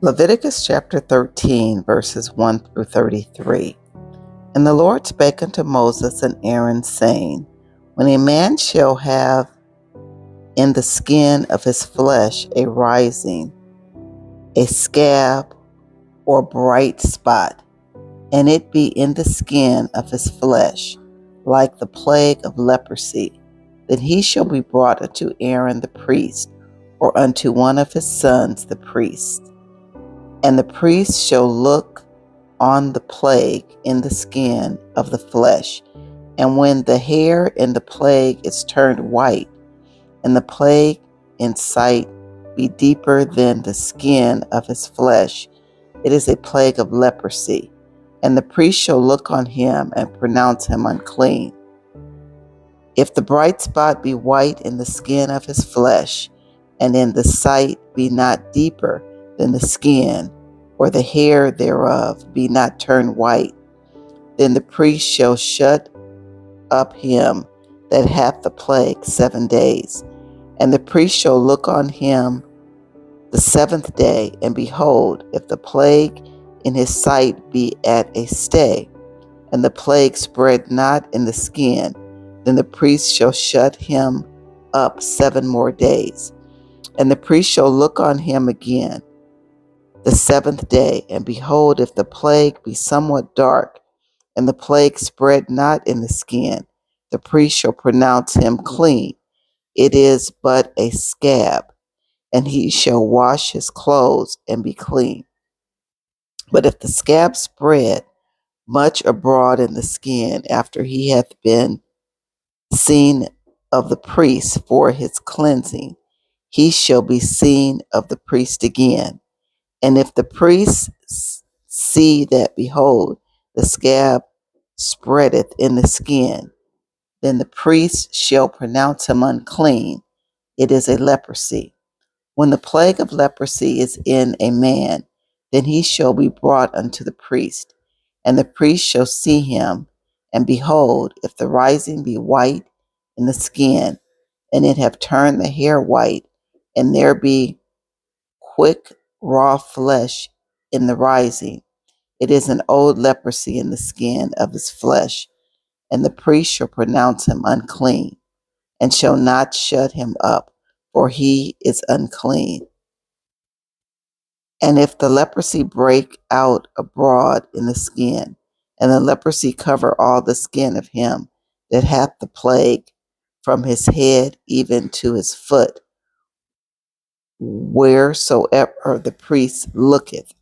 Leviticus chapter 13, verses 1 through 33. And the Lord spake unto Moses and Aaron, saying, When a man shall have in the skin of his flesh a rising, a scab, or bright spot, and it be in the skin of his flesh, like the plague of leprosy, then he shall be brought unto Aaron the priest, or unto one of his sons the priest. And the priest shall look on the plague in the skin of the flesh. And when the hair in the plague is turned white, and the plague in sight be deeper than the skin of his flesh, it is a plague of leprosy. And the priest shall look on him and pronounce him unclean. If the bright spot be white in the skin of his flesh, and in the sight be not deeper than the skin, or the hair thereof be not turned white, then the priest shall shut up him that hath the plague 7 days. And the priest shall look on him the 7th day, and behold, if the plague in his sight be at a stay, and the plague spread not in the skin, then the priest shall shut him up 7 more days. And the priest shall look on him again the 7th day, and behold, if the plague be somewhat dark, and the plague spread not in the skin, the priest shall pronounce him clean. It is but a scab, and he shall wash his clothes and be clean. But if the scab spread much abroad in the skin after he hath been seen of the priest for his cleansing, he shall be seen of the priest again. And if the priest see that, behold, the scab spreadeth in the skin, then the priest shall pronounce him unclean. It is a leprosy. When the plague of leprosy is in a man, then he shall be brought unto the priest, and the priest shall see him, and behold, if the rising be white in the skin, and it have turned the hair white, and there be quick raw flesh in the rising, it is an old leprosy in the skin of his flesh, and the priest shall pronounce him unclean, and shall not shut him up, for he is unclean. And if the leprosy break out abroad in the skin, and the leprosy cover all the skin of him that hath the plague, from his head even to his foot, wheresoever the priest looketh,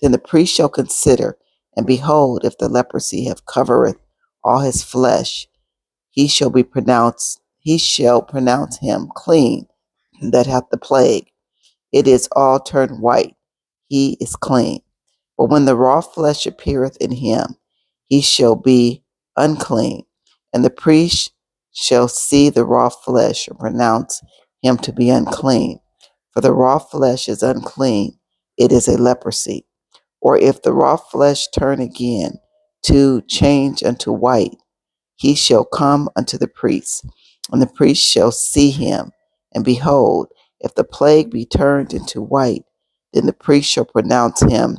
then the priest shall consider, and behold, if the leprosy have covereth all his flesh, he shall pronounce him clean that hath the plague. It is all turned white, he is clean. But when the raw flesh appeareth in him, he shall be unclean, and the priest shall see the raw flesh and pronounce him to be unclean. For the raw flesh is unclean, it is a leprosy. Or if the raw flesh turn again to change unto white, he shall come unto the priest, and the priest shall see him, and behold, if the plague be turned into white, then the priest shall pronounce him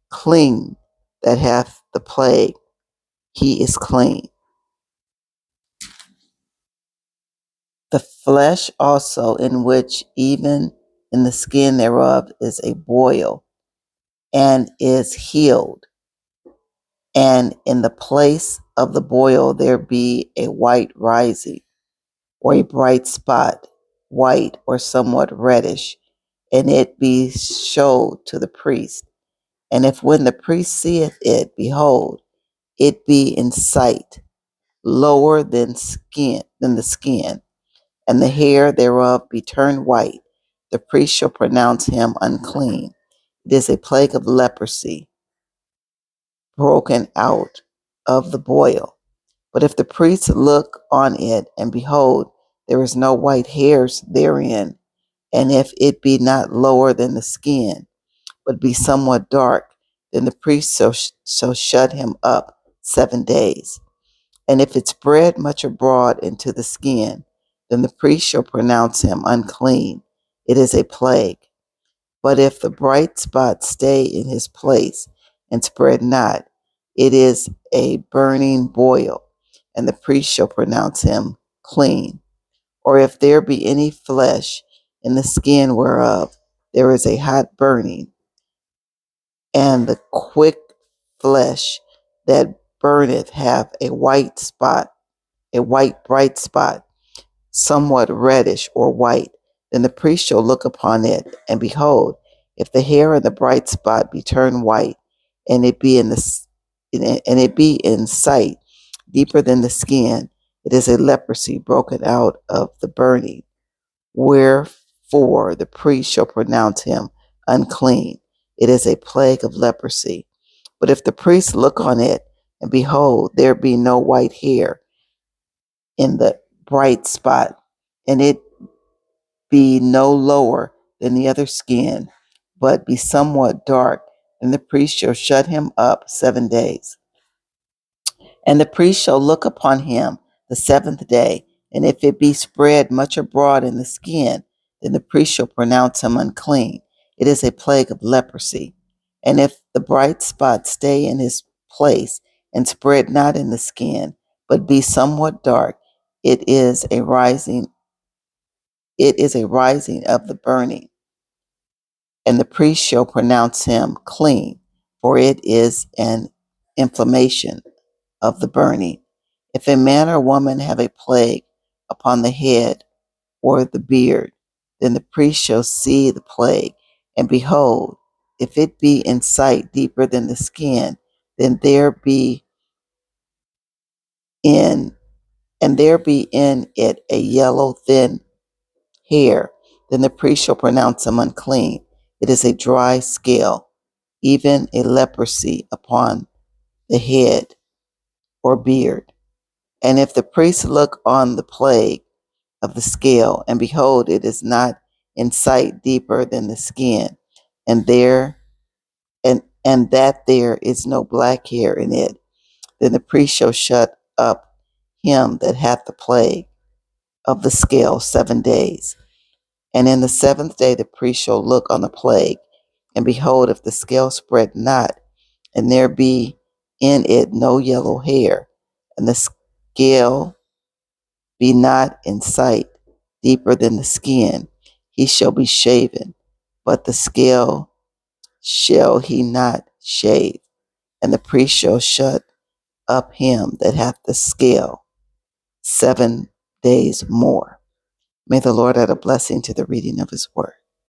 clean that hath the plague, he is clean. The flesh also, in which even in the skin thereof is a boil, and is healed, and in the place of the boil there be a white rising, or a bright spot, white or somewhat reddish, and it be showed to the priest. And if when the priest seeth it, behold, it be in sight, lower than the skin, and the hair thereof be turned white, the priest shall pronounce him unclean. It is a plague of leprosy, broken out of the boil. But if the priest look on it, and behold, there is no white hairs therein, and if it be not lower than the skin, but be somewhat dark, then the priest shall shut him up 7 days. And if it spread much abroad into the skin, then the priest shall pronounce him unclean. It is a plague. But if the bright spot stay in his place and spread not, it is a burning boil, and the priest shall pronounce him clean. Or if there be any flesh in the skin whereof there is a hot burning, and the quick flesh that burneth hath a white spot, a white bright spot, somewhat reddish or white, then the priest shall look upon it, and behold, if the hair of the bright spot be turned white, and it be in sight deeper than the skin, it is a leprosy broken out of the burning. Wherefore the priest shall pronounce him unclean. It is a plague of leprosy. But if the priest look on it, and behold, there be no white hair in the bright spot, and it be no lower than the other skin, but be somewhat dark, then the priest shall shut him up 7 days. And the priest shall look upon him the seventh day, and if it be spread much abroad in the skin, then the priest shall pronounce him unclean. It is a plague of leprosy. And if the bright spot stay in his place, and spread not in the skin, but be somewhat dark, it is a rising of the burning, and the priest shall pronounce him clean, for it is an inflammation of the burning. If a man or woman have a plague upon the head or the beard, then the priest shall see the plague, and behold, if it be in sight deeper than the skin, then there be in it a yellow thin hair, then the priest shall pronounce him unclean. It is a dry scale, even a leprosy upon the head or beard. And if the priest look on the plague of the scale, and behold, it is not in sight deeper than the skin, and that there is no black hair in it, then the priest shall shut up him that hath the plague of the scale 7 days. And in the seventh day the priest shall look on the plague, and behold, if the scale spread not, and there be in it no yellow hair, and the scale be not in sight deeper than the skin, he shall be shaven, but the scale shall he not shave, and the priest shall shut up him that hath the scale 7 days more. May the Lord add a blessing to the reading of his word.